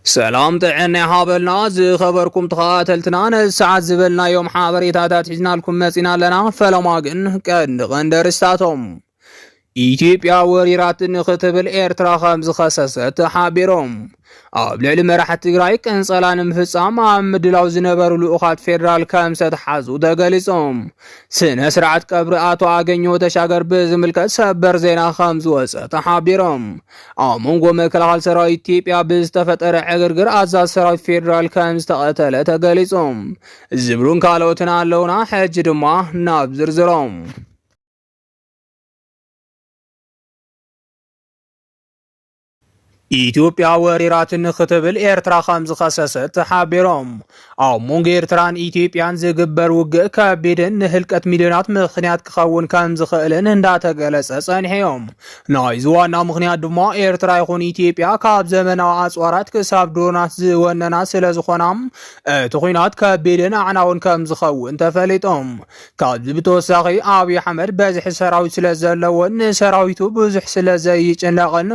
سلام طعنا هابلنا خبركم تخاتلتنا الساعات زبلنا يوم حابريتات حزنا لكم مسينا لنا فلماقن كان غندرستاتهم ኢትዮጵያ ወሪራትን ክትብል ኤርትራ ከም ዝኸሰሰት ሓቢሮም ኣብ ልዕሊ መራሕቲ ትግራይ ቀንጸላን ምፍጻም ኣብ ምድላው ዝነበሩ ልኡኻት ፌደራል ከም ዝተሓዙ ተገሊጾም ስነ ስርዓት ቀብሪ ኣቶ ኣገኘሁ ተሻገር ብዝምልከት ሰበር ዜና ከም ዝወፀ ተሓቢሮም ኣብ መንጎ መከላኸሊ ሰራዊት ኢትዮጵያ ብዝተፈጠረ ዕግርግር ኣዛዝ ሰራዊት ፌደራል ከም ዝተቐተለ ተገሊጾም ዝብሉን ካልኦትን ኣለውና ሕጂ ድማ ናብ ዝርዝሮም ኢትዮጵያ ወሪራትን ክትብል ኤርትራ ከም ዝኸሰሰት ሓቢሮም ኣብ መንጎ ኤርትራን ኢትዮጵያን ዝግበር ውግእ ከቢድን ንህልቀት ሚልዮናት ምክንያት ክኸውን ከም ዝኽእልን እንዳተገለጸ ጸኒሖም ናይዚ ዋና ምክንያት ድማ ኤርትራ ይኹን ኢትዮጵያ ካብ ዘመናዊ ኣጽዋራት ክሳብ ድሮናት ዝወነና ስለ ዝኾናም እቲ ኩናት ከቢድን ኣዕናውን ከም ዝኸውን ተፈሊጦም ካብዚ ብተወሳኺ ኣብይ ኣሕመድ በዝሒ ሰራዊት ስለ ዘለዎን ንሰራዊቱ ብዙሕ ስለ ዘይጭነቕን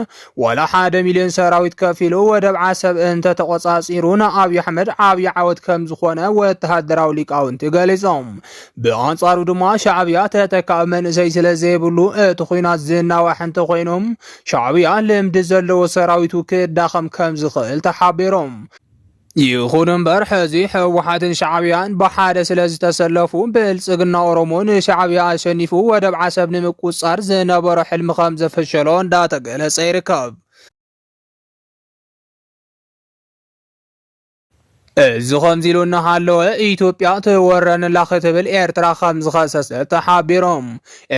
ወላ 1 ሚልዮን ሰራዊት ከፊሉ ወደብ ዓሰብ እንተ ተቆጻጺሩ ንኣብይ ኣሕመድ ዓብይ ዓወት ከም ዝኾነ ወተሃደራዊ ሊቃውንቲ ገሊጾም ብኣንጻሩ ድማ ሻዕብያ ተተካእ መንእሰይ ስለ ዘይብሉ እቲ ኩናት ዝናዋሕ እንተኮይኖም ሻዕብያ ልምዲ ዘለዎ ሰራዊቱ ክዳኸም ከም ዝኽእል ተሓቢሮም ይኹን እምበር ሕዚ ህወሓትን ሻዕብያን ብሓደ ስለ ዝተሰለፉ ብልጽግና ኦሮሞ ንሻዕብያ ኣሸኒፉ ወደብ ዓሰብ ንምቁጻር ዝነበሮ ሕልሚ ከም ዘፈሸሎ እንዳተገለጸ ይርከብ እዚ ከምዚ ኢሉ እናሃለወ ኢትዮጵያ ትወረንላ ክትብል ኤርትራ ከም ዝኸሰሰት ተሓቢሮም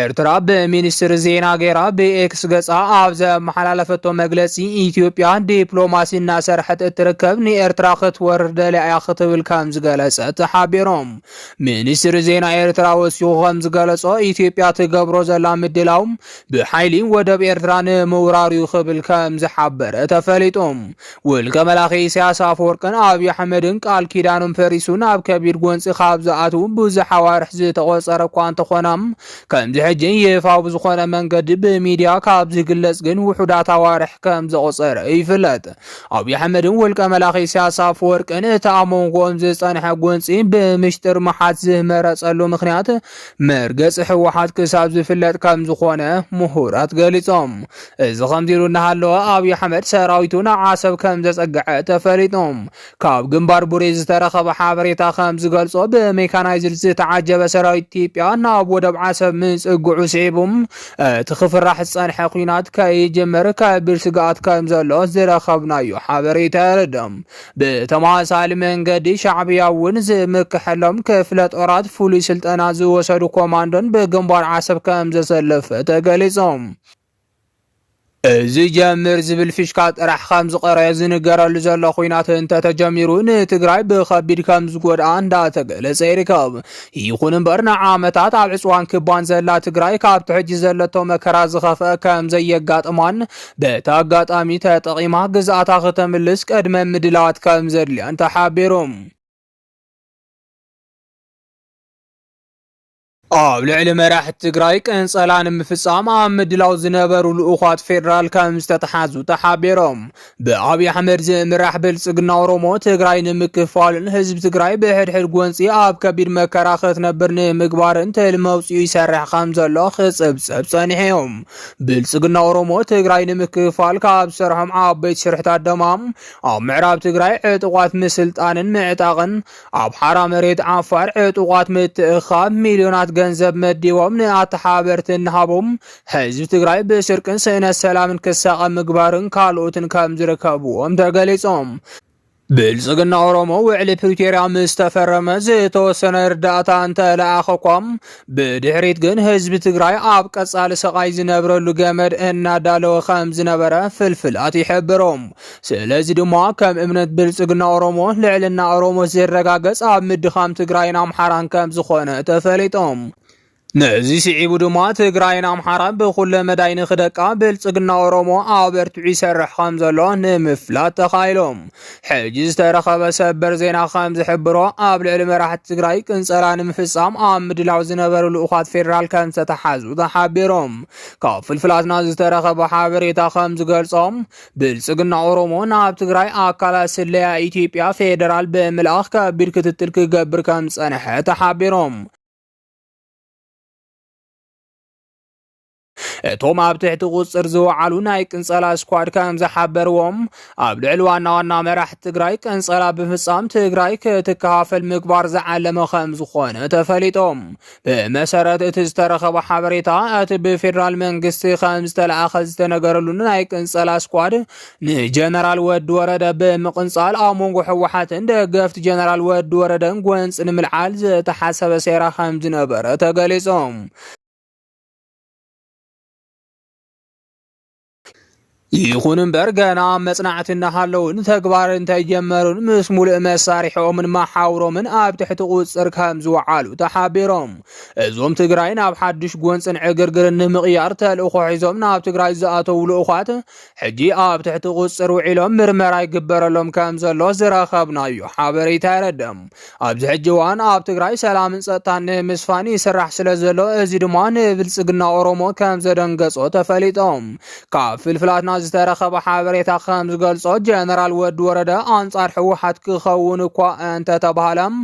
ኤርትራ ብሚኒስትር ዜና ጌራ ብኤክስ ገጻ ኣብ ዘመሓላለፈቶ መግለጺ ኢትዮጵያ ዲፕሎማሲ እናሰርሐት እትርከብ ንኤርትራ ክትወርር ደልያ ክትብል ከም ዝገለጸት ተሓቢሮም ሚኒስትር ዜና ኤርትራ ወሲኹ ከም ዝገለጾ ኢትዮጵያ ትገብሮ ዘላ ምድላው ብሓይሊ ወደብ ኤርትራ ንምውራር ይኽብል ከም ዝሓበረ ተፈሊጦም ውልቀ መላኺ ኢሳያስ ኣፈወርቅን ኣብይ ኣሕመድ ቃል ኪዳኑን ፈሪሱን ኣብ ከቢድ ጎንፂ ካብ ዝኣትው ብዙሕ ሓዋርሕ ዝተቆፀረ እኳ እንተኾናም ከምዚ ሕጂ ይፋው ብዝኾነ መንገዲ ብሚድያ ካብ ዝግለጽ ግን ውሑዳት ሓዋርሕ ከም ዘቆፀረ ይፍለጥ ኣብይ ኣሕመድን ውልቀ መላኺ ኢሳያስ ኣፈወርቅን እቲ ኣብ መንጎኦም ዝጸንሐ ጎንፂ ብምሽጥር መሓዝ ዝመረጸሉ ምክንያት መርገፂ ህወሓት ክሳብ ዝፍለጥ ከም ዝኾነ ምሁራት ገሊጾም እዚ ከምዚ ኢሉ እናሃለወ ኣብይ ኣሕመድ ሰራዊቱ ናብ ዓሰብ ከም ዘጸግዐ ተፈሊጦም ካብ ግንባር ቡሬ ዝተረኸበ ሓበሬታ ከም ዝገልጾ ብሜካናይዝድ ዝተዓጀበ ሰራዊት ኢትዮጵያ ናብ ወደብ ዓሰብ ምጽጉዑ ስዒቦም እቲ ክፍራሕ ዝጸንሐ ኩናት ከይጅመር ከቢድ ስግኣት ከም ዘሎ ዝረኸብናዮ ሓበሬታ የረድም ብተመሳሳሊ መንገዲ ሻዕብያ እውን ዝምክሐሎም ክፍለ ጦራት ፍሉይ ስልጠና ዝወሰዱ ኮማንዶን ብግንባር ዓሰብ ከም ዘሰለፈ ተገሊጾም እዚ ጀምር ዝብል ፊሽካ ጥራሕ ከም ዝቀረየ ዝንገረሉ ዘሎ ኩናት እንተተጀሚሩ ንትግራይ ብከቢድ ከም ዝጎድኣ እንዳተገለጸ ይርከብ ይኹን እምበር ንዓመታት ኣብ ዕፅዋን ክባን ዘላ ትግራይ ካብቲ ሕጂ ዘለቶ መከራ ዝኸፍአ ከም ዘየጋጥማን በቲ ኣጋጣሚ ተጠቒማ ግዝኣታ ከተምልስ ቅድመ ምድላዋት ከም ዘድልያን ተሓቢሮም ኣብ ልዕሊ መራሕቲ ትግራይ ቀንጸላን ምፍጻም ኣብ ምድላው ዝነበሩ ልኡኻት ፌደራል ከም ዝተተሓዙ ተሓቢሮም ብኣብይ ኣሕመድ ዝምራሕ ብልጽግና ኦሮሞ ትግራይ ንምክፋልን ህዝቢ ትግራይ ብሕድሕድ ጎንፂ ኣብ ከቢድ መከራ ክትነብር ንምግባርን ተልመውፅኡ ይሰርሕ ከም ዘሎ ክጽብጸብ ጸኒሖም ብልጽግና ኦሮሞ ትግራይ ንምክፋል ካብ ዝሰርሖም ዓበይቲ ስርሕታት ድማ ኣብ ምዕራብ ትግራይ ዕጡቋት ምስልጣንን ምዕጣቕን ኣብ ሓራ መሬት ዓፋር ዕጡቋት ምትእኻብ ሚልዮናት ገንዘብ መዲቦም ንኣተሓበርቲ እንሃቦም ህዝቢ ትግራይ ብሽርቅን ስእነት ሰላምን ክሳቐም ምግባርን ካልኦትን ከም ዝርከብዎም ተገሊጾም ብልጽግና ኦሮሞ ውዕሊ ፕሪቶሪያ ምስ ተፈረመ ዝተወሰነ ርዳእታ እንተለኣኸኳም ብድሕሪት ግን ህዝቢ ትግራይ ኣብ ቀጻሊ ስቃይ ዝነብረሉ ገመድ እናዳለወ ከም ዝነበረ ፍልፍላት ይሕብሮም ስለዚ ድማ ከም እምነት ብልጽግና ኦሮሞ ልዕልና ኦሮሞ ዝረጋገጽ ኣብ ምድኻም ትግራይን ኣምሓራን ከም ዝኾነ ተፈሊጦም نزي سعيبو دما تግራይን ኣምሓራን ብኩለ መዳይን ክደቃ ብልጽግና ኦሮሞ ኣበርትዑ ይሰርሕ ከም ዘሎ ንምፍላጥ ተኻኢሎም ሕጂ ዝተረኸበ ሰበር ዜና ከም ዝሕብሮ ኣብ ልዕሊ መራሕቲ ትግራይ ቅንጸላ ንምፍጻም ኣብ ምድላው ዝነበሩ ልኡኻት ፌደራል ከም ዝተሓዙ ተሓቢሮም ካብ ፍልፍላትና ዝተረኸበ ሓበሬታ ከም ዝገልጾም ብልጽግና ኦሮሞ ናብ ትግራይ ኣካላት ስለያ ኢትዮጵያ ፌደራል ብምልኣኽ ከቢድ ክትትል ክገብር ከም ዝጸንሐ ተሓቢሮም እቶም ኣብ ትሕቲ ቁጽር ዝወዓሉ ናይ ቅንጸላ ስኳድ ከም ዝሓበርዎም ኣብ ልዕሊ ዋና መራሕቲ ትግራይ ቅንጸላ ብምፍጻም ትግራይ ክትከፋፈል ምግባር ዝዓለመ ከም ዝኾነ ተፈሊጦም ብመሰረት እቲ ዝተረኸበ ሓበሬታ እቲ ብፌደራል መንግስቲ ከም ዝተለኣኸ ዝተነገረሉ ናይ ቅንጸላ ስኳድ ንጀነራል ወዲ ወረደ ብምቕንጻል ኣብ መንጎ ሕወሓትን ደገፍቲ ጀነራል ወዲ ወረደን ጎንፂ ንምልዓል ዝተሓሰበ ሴራ ከም ዝነበረ ተገሊጾም ይኹን እምበር ገና መጽናዕቲ እናሃለውን ተግባር እንተጀመሩን ምስ ሙሉእ መሳሪሖምን ማሓውሮምን ኣብ ትሕቲ ቁጽር ከም ዝወዓሉ ተሓቢሮም እዞም ትግራይ ናብ ሓድሽ ጎንፅን ዕግርግርን ንምቕያር ተልእኾ ሒዞም ናብ ትግራይ ዝኣተው ልኡኻት ሕጂ ኣብ ትሕቲ ቁጽር ውዒሎም ምርመራ ይግበረሎም ከም ዘሎ ዝረኸብናዮ ሓበሬታ ይረድም ኣብዚ ሕጂ እዋን ኣብ ትግራይ ሰላምን ጸጥታን ንምስፋን ይስራሕ ስለ ዘሎ እዚ ድማ ንብልጽግና ኦሮሞ ከም ዘደንገጾ ተፈሊጦም ካብ ፍልፍላትና ዝተረኸበ ሓበሬታ ከም ዝገልጾ ጀነራል ወዲ ወረደ ኣንጻር ሕወሓት ክኸውን እኳ እንተተባሃለም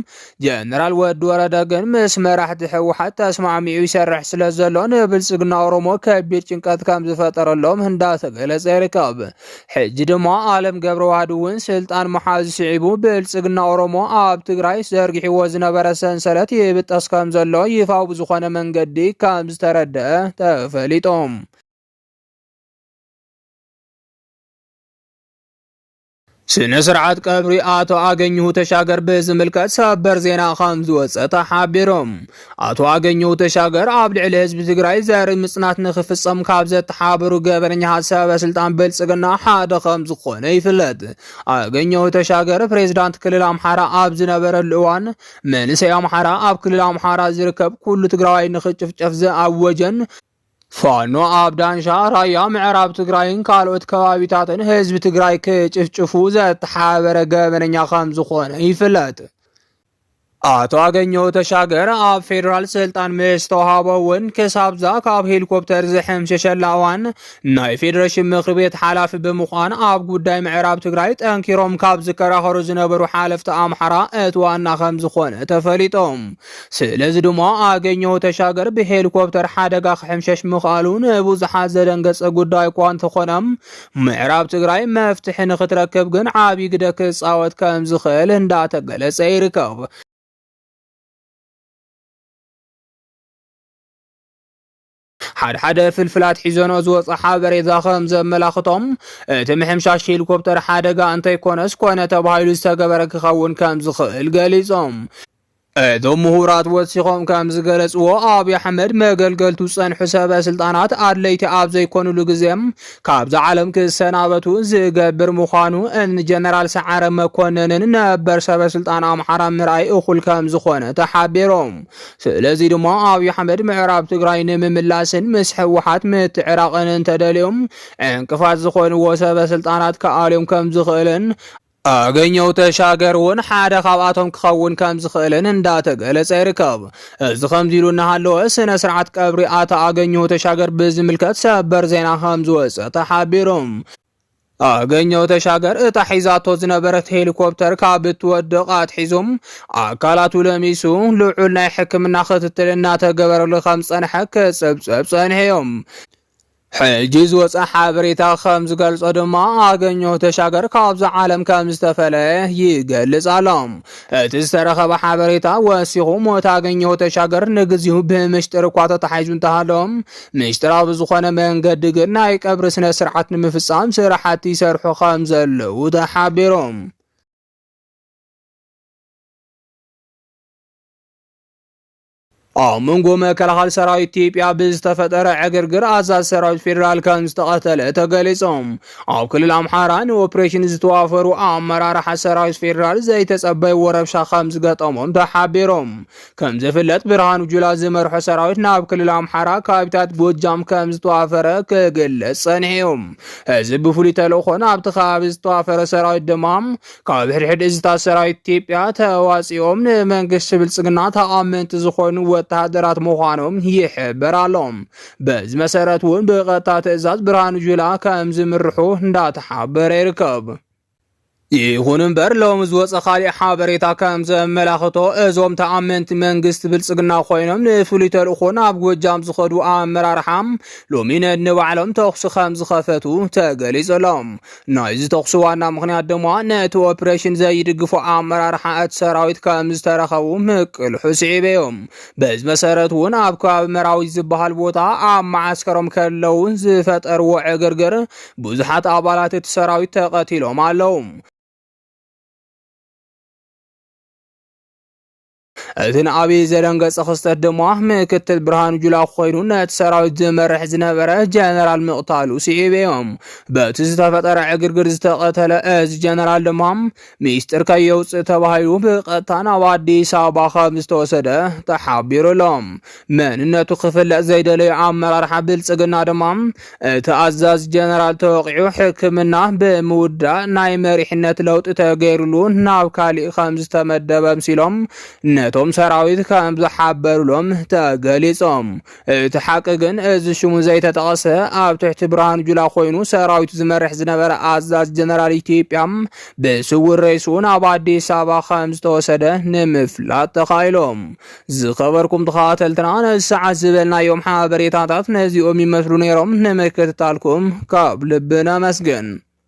ጀነራል ወዲ ወረደ ግን ምስ መራሕቲ ሕወሓት ተስማዕሚዑ ይሰርሕ ስለ ዘሎ ንብልጽግና ኦሮሞ ከቢድ ጭንቀት ከም ዝፈጠረሎም እንዳተገለጸ ይርከብ ሕጂ ድማ ዓለም ገብረ ዋህድ እውን ስልጣን መሓዝ ስዒቡ ብልጽግና ኦሮሞ ኣብ ትግራይ ዘርጊሕዎ ዝነበረ ሰንሰለት ይብጠስ ከም ዘሎ ይፋዊ ዝኾነ መንገዲ ከም ዝተረድአ ተፈሊጦም ስነ ስርዓት ቀብሪ አቶ አገኘሁ ተሻገር በዝምልከት ሰበር ዜና ከም ዝወፀ ተሓቢሮም አቶ አገኘሁ ተሻገር ኣብ ልዕሊ ህዝቢ ትግራይ ዘርኢ ምጽናት ንኽፍጸም ካብ ዘተሓበሩ ገበነኛታት ሰበስልጣን ብልጽግና ሓደ ከም ዝኾነ ይፍለጥ አገኘሁ ተሻገር ፕሬዝዳንት ክልል አምሓራ ኣብ ዝነበረሉ እዋን መንእሰይ አምሓራ ኣብ ክልል አምሓራ ዝርከብ ኩሉ ትግራዋይ ንኽጭፍጨፍ ዝኣወጀን ፋኖ ኣብ ዳንሻ ራያ ምዕራብ ትግራይን ካልኦት ከባቢታትን ህዝቢ ትግራይ ክጭፍጭፉ ዘተሓበረ ገበነኛ ከም ዝኾነ ይፍለጥ አቶ አገኘሁ ተሻገር ኣብ ፌደራል ስልጣን ምስ ተዋሃበውን ከሳብዛ ካብ ሄሊኮፕተር ዝሕምሸሸላ እዋን ናይ ፌደሬሽን ምክር ቤት ሓላፊ ብምዃን ኣብ ጉዳይ ምዕራብ ትግራይ ጠንኪሮም ካብ ዝከራኸሩ ዝነበሩ ሓለፍቲ ኣምሓራ እቲ ዋና ከም ዝኾነ ተፈሊጦም ስለዚ ድማ አገኘሁ ተሻገር ብሄሊኮፕተር ሓደጋ ክሕምሸሽ ምኽኣሉ ንብዙሓት ዘደንገጸ ጉዳይ እኳ እንተኾነም ምዕራብ ትግራይ መፍትሒ ንኽትረክብ ግን ዓብዪ ግደ ክጻወት ከም ዝኽእል እንዳተገለጸ ይርከብ ሓደ ፍልፍላት ሒዞኖ ዝወፀ ሓበሬታ ከም ዘመላኽቶም እቲ ምሕምሻሽ ሄሊኮፕተር ሓደጋ እንተይኮነስ ኮነ ተባሂሉ ዝተገበረ ክኸውን ከም ዝኽእል ገሊጾም እዞም ምሁራት ወሲኾም ከም ዝገለጽዎ ኣብይ ኣሕመድ መገልገልቱ ጸንሑ ሰበስልጣናት ኣድለይቲ ኣብ ዘይኮኑሉ ግዜም ካብዚ ዓለም ክሰናበቱ ዝገብር ምዃኑ ጀነራል ሰዓረ መኮነንን ነበር ሰበስልጣን ኣምሓራ ምርኣይ እኹል ከም ዝኾነ ተሓቢሮም ስለዚ ድማ ኣብይ ኣሕመድ ምዕራብ ትግራይ ንምምላስን ምስ ሕወሓት ምትዕራቕን እንተደልዮም እንቅፋት ዝኾንዎ ሰበስልጣናት ከኣልዮም ከም ዝኽእልን አገኘሁ ተሻገር እውን ሓደ ካብኣቶም ክኸውን ከም ዝኽእልን እንዳተገለጸ ይርከብ እዚ ከምዚ ኢሉ እናሃለወ ስነ ስርዓት ቀብሪ አቶ አገኘሁ ተሻገር ብዝምልከት ሰበር ዜና ከም ዝወፀ ተሓቢሮም አገኘሁ ተሻገር እታ ሒዛቶ ዝነበረት ሄሊኮፕተር ካብ እትወድቕ ኣትሒዞም ኣካላቱ ለሚሱ ልዑል ናይ ሕክምና ክትትል እናተገበረሉ ከም ዝጸንሐ ክጽብጽብ ጸኒሖም ሕጂ ዝወፀ ሓበሬታ ከም ዝገልጾ ድማ አገኘሁ ተሻገር ካብዚ ዓለም ከም ዝተፈለየ ይገልጽ ኣሎም እቲ ዝተረኸበ ሓበሬታ ወሲኹ ሞት አገኘሁ ተሻገር ንግዚኡ ብምሽጥር እኳ ተታሒዙ እንተሃለዎም ምሽጥራዊ ዝኾነ መንገዲ ግን ናይ ቀብሪ ስነ ስርዓት ንምፍጻም ስራሕቲ ይሰርሑ ከም ዘለዉ ተሓቢሮም መንጎ መከላኸሊ ሰራዊት ኢትዮጵያ ብዝተፈጠረ ዕግርግር አዛዝ ሰራዊት ፌደራል ከም ዝተቐተለ ተገሊጾም ኣብ ክልል ኣምሓራ ንኦፕሬሽን ዝተዋፈሩ ኣመራርሓ ሰራዊት ፌደራል ዘይተጸበይ ወረብሻ ከም ዝገጠሞም ተሓቢሮም ከም ዝፍለጥ ብርሃኑ ጁላ ዝመርሖ ሰራዊት ናብ ክልል ኣምሓራ ካብታት ጎጃም ከም ዝተዋፈረ ክግለጽ ጸኒሖም እዚ ብፍሉይ ተልእኾ ኣብቲ ከባቢ ዝተዋፈረ ሰራዊት ድማ ካብ ሕድሕድ እዝታት ሰራዊት ኢትዮጵያ ተዋፂኦም ንመንግስቲ ብልጽግና ተኣመንቲ ዝኾኑ ወታደራት ምዃኖም ይሕብራሎም በዚ መሰረት እውን ብቐጥታ ትእዛዝ ብርሃኑ ጁላ ከም ዝምርሑ እንዳተሓበረ ይርከብ ይኹን እምበር ሎም ዝወፀ ካልእ ሓበሬታ ከም ዘመላኽቶ እዞም ተኣመንቲ መንግስቲ ብልጽግና ኮይኖም ንፍሉይ ተልእኾ ናብ ጎጃም ዝኸዱ ኣመራርሓም ሎሚ ነንባዕሎም ተኹሲ ከም ዝኸፈቱ ተገሊጹሎም ናይዚ ተኹሲ ዋና ምኽንያት ድማ ነቲ ኦፕሬሽን ዘይድግፉ ኣመራርሓ እቲ ሰራዊት ከም ዝተረኸቡ ምቅልሑ ስዒበዮም በዚ መሰረት እውን ኣብ ከባቢ መራዊ ዝበሃል ቦታ ኣብ ማዓስከሮም ከለው ዝፈጠርዎ ዕግርግር ብዙሓት ኣባላት እቲ ሰራዊት ተቐቲሎም ኣለው እቲ ንዓብዪ ዘደንገጸ ክስተት ድማ ምክትል ብርሃኑ ጁላ ኮይኑ ነቲ ሰራዊት ዝመርሕ ዝነበረ ጀነራል ምቕታሉ ስዒበዮም በቲ ዝተፈጠረ ዕግርግር ዝተቐተለ እዚ ጀነራል ድማ ሚስጥር ከየውፅእ ተባሂሉ ብቐጥታ ናብ ኣዲስ ኣበባ ከም ዝተወሰደ ተሓቢሩሎም መንነቱ ክፍለጥ ዘይደለዩ ኣመራርሓ ብልጽግና ድማ እቲ ኣዛዚ ጀነራል ተወቂዑ ሕክምና ብምውዳእ ናይ መሪሕነት ለውጢ ተገይሩሉ ናብ ካሊእ ከም ዝተመደበ ምሲሎም ነቶም ሰራዊት ከም ዝሓበሩሎም ተገሊጾም እቲ ሓቂ ግን እዚ ሽሙ ዘይተጠቐሰ ኣብ ትሕቲ ብርሃኑ ጁላ ኮይኑ ሰራዊቱ ዝመርሕ ዝነበረ ኣዛዝ ጀነራል ኢትዮጵያ ብስውር ርእሱ ናብ ኣዲስ ኣበባ ከም ዝተወሰደ ንምፍላጥ ተኻኢሎም ዝኸበርኩም ተኸታተልትና ነዚ ሰዓት ዝበልናዮም ሓበሬታታት ነዚኦም ይመስሉ ነይሮም ንምክትታልኩም ካብ ልብና መስገን